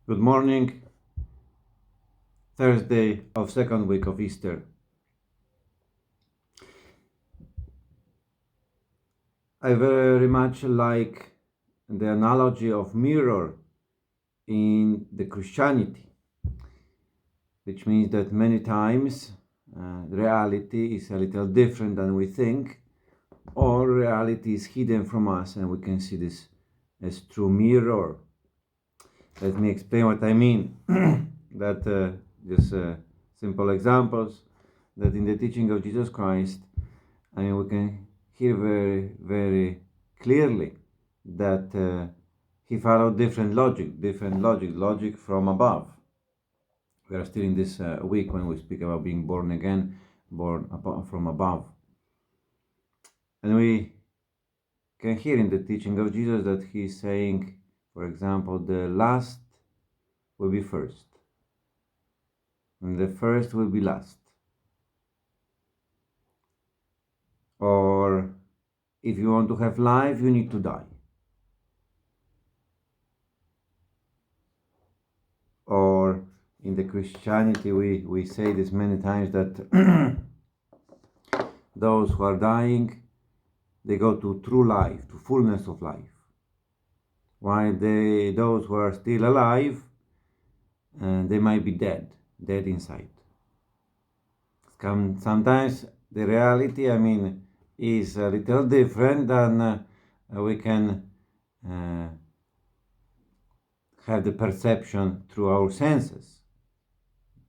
Good morning, Thursday of second week of Easter. I very much like the analogy of mirror in the Christianity, which means that many times reality is a little different than we think, or reality is hidden from us and we can see this as through mirror. Let me explain what I mean. That just simple examples that in the teaching of Jesus Christ, we can hear very clearly that he followed different logic from above. We are still in this week when we speak about being born again, from above. And we can hear in the teaching of Jesus that he's saying, for example, the last will be first, and the first will be last. Or if you want to have life, you need to die. Or in the Christianity, we say this many times that those who are dying, they go to true life, to fullness of life. While those who are still alive, they might be dead inside. Sometimes the reality, is a little different than we can have the perception through our senses,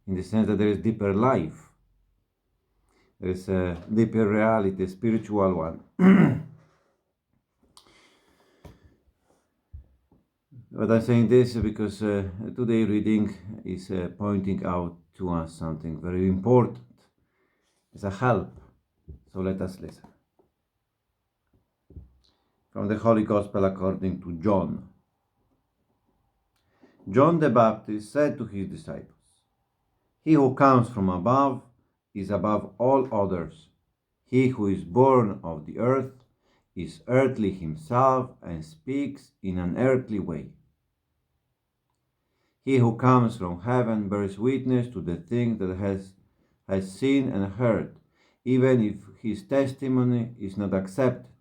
in the sense that there is deeper life. There is a deeper reality, a spiritual one. But I'm saying this because today's reading is pointing out to us something very important. It's a help. So let us listen. From the Holy Gospel according to John. John the Baptist said to his disciples, "He who comes from above is above all others. He who is born of the earth is earthly himself and speaks in an earthly way. He who comes from heaven bears witness to the things that has seen and heard, even if his testimony is not accepted,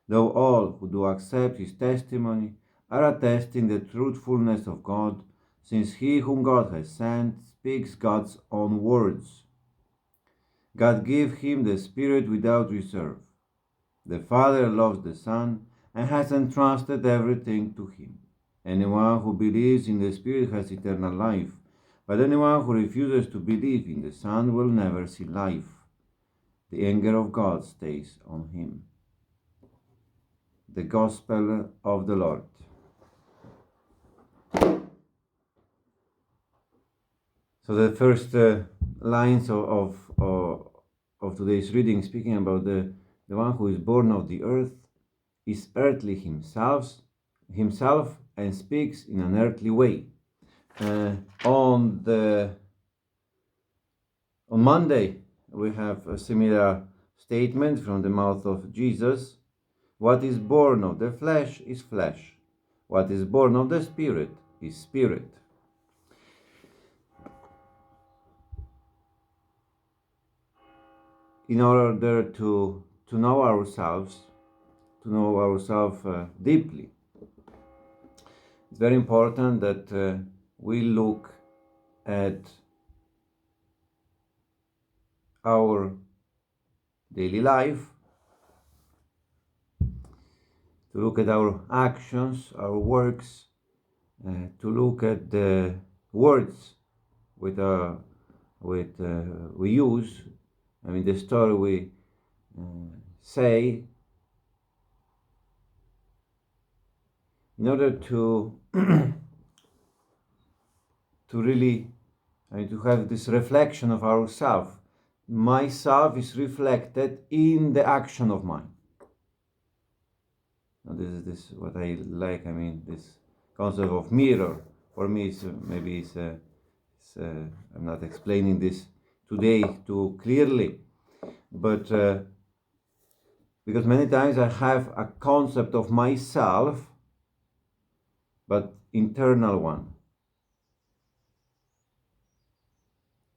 though all who do accept his testimony are attesting the truthfulness of God, since he whom God has sent speaks God's own words. God gave him the Spirit without reserve. The Father loves the Son and has entrusted everything to him. Anyone who believes in the Spirit has eternal life, but anyone who refuses to believe in the Son will never see life. The anger of God stays on him." The Gospel of the Lord. So the first lines of today's reading, speaking about the one who is born of the earth, is earthly himself and speaks in an earthly way. On Monday, we have a similar statement from the mouth of Jesus. What is born of the flesh is flesh. What is born of the Spirit is spirit. In order to know ourselves, deeply, it's very important that we look at our daily life, to look at our actions, our works, to look at the words we use. The story we say, in order to really to have this reflection of ourself. Myself is reflected in the action of mine. Now this what I like. This concept of mirror for me is I'm not explaining this today too clearly, but because many times I have a concept of myself, but internal one.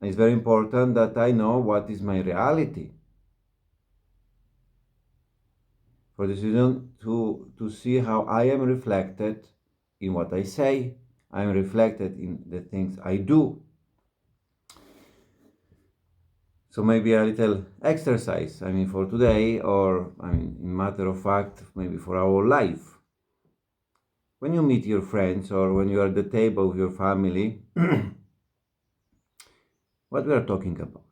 It's very important that I know what is my reality. For this reason, to see how I am reflected in what I say, I am reflected in the things I do. So maybe a little exercise, for today, or in matter of fact, maybe for our life. When you meet your friends or when you are at the table with your family, what we are talking about?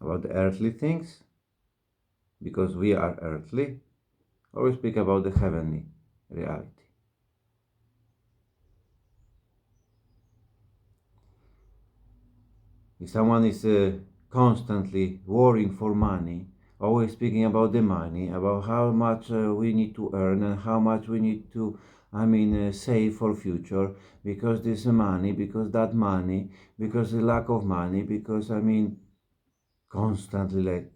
About the earthly things, because we are earthly, or we speak about the heavenly reality. If someone is constantly worrying for money, always speaking about the money, about how much we need to earn and how much we need to, save for future, because this money, because that money, because the lack of money, because constantly, like,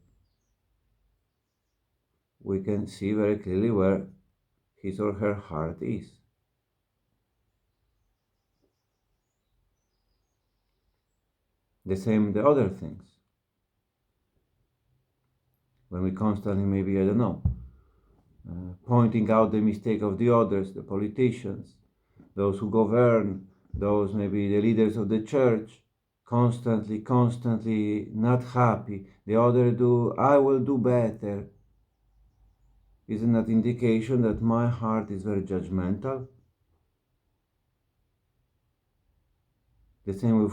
we can see very clearly where his or her heart is. The same the other things. When we constantly, maybe, I don't know, pointing out the mistake of the others, the politicians, those who govern, those maybe the leaders of the church, constantly not happy. The other do, I will do better. Isn't that indication that my heart is very judgmental? The same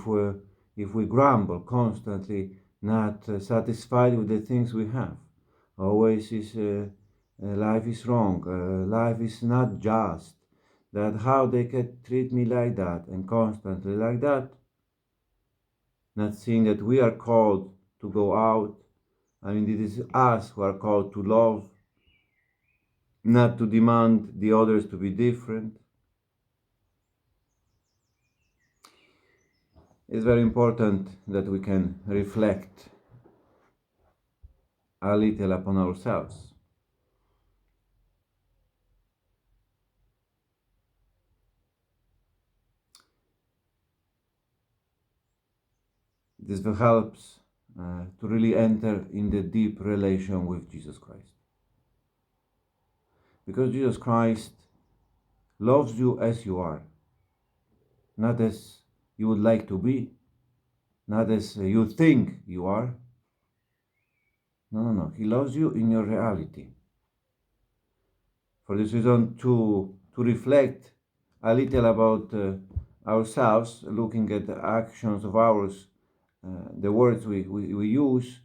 if we grumble constantly, not satisfied with the things we have. Always is life is wrong, life is not just. That how they can treat me like that and constantly like that. Not seeing that we are called to go out. It is us who are called to love, not to demand the others to be different. It's very important that we can reflect a little upon ourselves. This helps to really enter in the deep relation with Jesus Christ. Because Jesus Christ loves you as you are, not as you would like to be, not as you think you are. No. He loves you in your reality. For this reason, to reflect a little about ourselves, looking at the actions of ours, the words we use,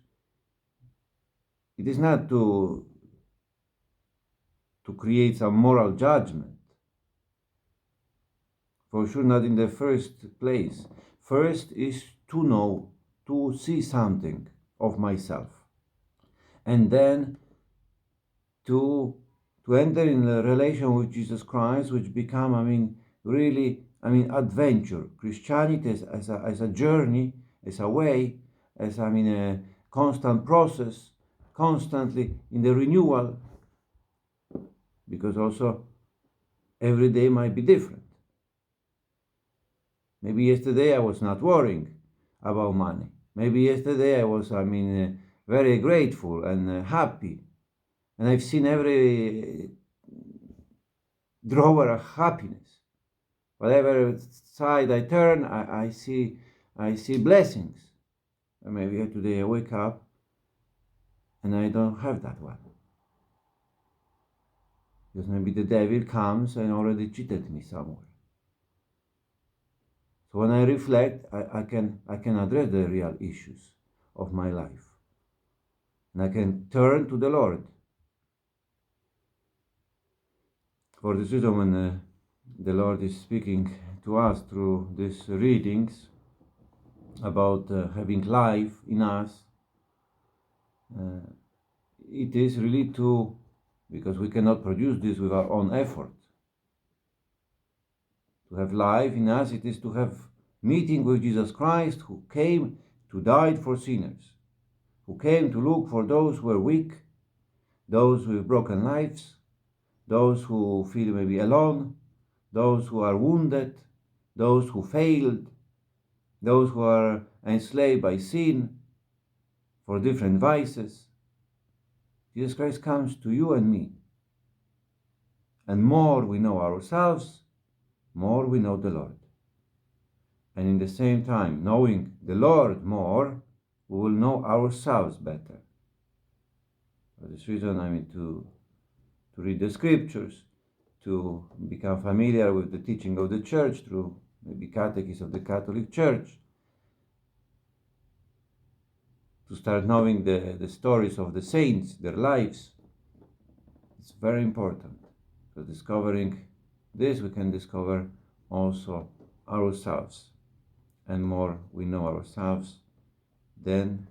it is not to create some moral judgment. For sure, not in the first place. First is to know, to see something of myself, and then to enter in a relation with Jesus Christ, which become, really, adventure. Christianity as a journey, as a way, as a constant process, constantly in the renewal, because also every day might be different. Maybe yesterday I was not worrying about money. Maybe yesterday I was, very grateful and happy. And I've seen every drawer of happiness. Whatever side I turn, I see blessings. And maybe today I wake up and I don't have that one. Because maybe the devil comes and already cheated me somewhere. So when I reflect, I can address the real issues of my life. And I can turn to the Lord. For this reason, when the Lord is speaking to us through these readings about having life in us, uh, it is really because we cannot produce this with our own effort. To have life in us, it is to have meeting with Jesus Christ, who came to die for sinners, who came to look for those who are weak, those with broken lives, those who feel maybe alone, those who are wounded, those who failed, those who are enslaved by sin, for different vices. Jesus Christ comes to you and me. And more we know ourselves, more we know the Lord. And in the same time, knowing the Lord more, we will know ourselves better. For this reason, to read the scriptures, to become familiar with the teaching of the church through maybe catechism of the Catholic Church, to start knowing the stories of the saints, their lives. It's very important. So discovering this, we can discover also ourselves. And more we know ourselves, then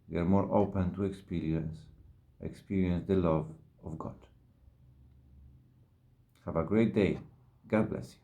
we are more open to experience the love of God. Have a great day. God bless you.